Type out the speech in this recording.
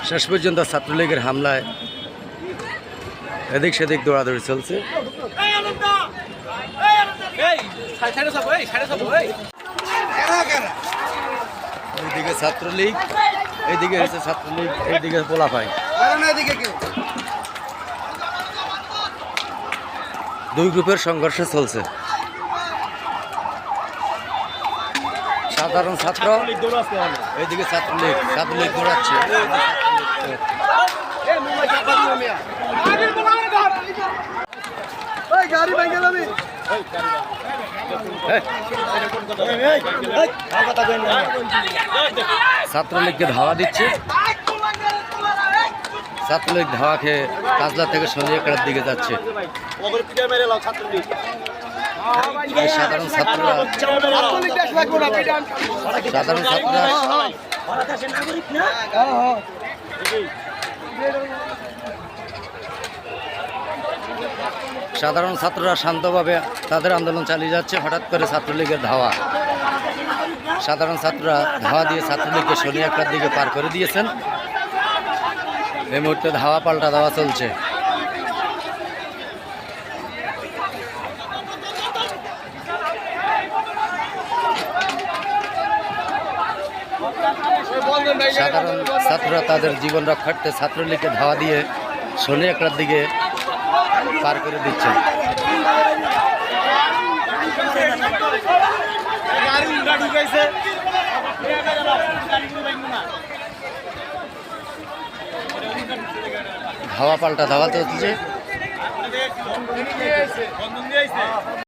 শেষ পর্যন্ত ছাত্রলীগের হামলায় এদিক সেদিক দৌড়াদৌড়ি চলছে। এইদিকে ছাত্রলীগ, এইদিকে হচ্ছে ছাত্রলীগ, এইদিকে পোলাপাই। দুই গ্রুপের সংঘর্ষ চলছে। সাধারণ ছাত্র, এইদিকে ছাত্রলীগ, ছাত্রলীগ দৌড়াচ্ছে। ছাত্রলীগকে ধাওয়া দিচ্ছে। ছাত্রলীগ ধাওয়া খেয়ে কাজলা থেকে শনিয়াকড়ার দিকে যাচ্ছে। সাধারণ ছাত্ররা সাধারণ ছাত্ররা শান্তভাবে তাদের আন্দোলন চালিয়ে যাচ্ছে। হঠাৎ করে ছাত্রলীগের ধাওয়া, সাধারণ ছাত্ররা ধাওয়া দিয়ে ছাত্রলীগকে শনিয়াকড়ার দিকে পার করে দিয়েছেন। এই মুহূর্তে ধাওয়া পাল্টা ধাওয়া চলছে। সাধারণ ছাত্ররা তাদের জীবন রক্ষার্থে ছাত্রলীগকে ধাওয়া দিয়ে শনিয়াকড়ার দিকে পার করে দিচ্ছে। ধাওয়া পাল্টা ধাওয়া চলছে।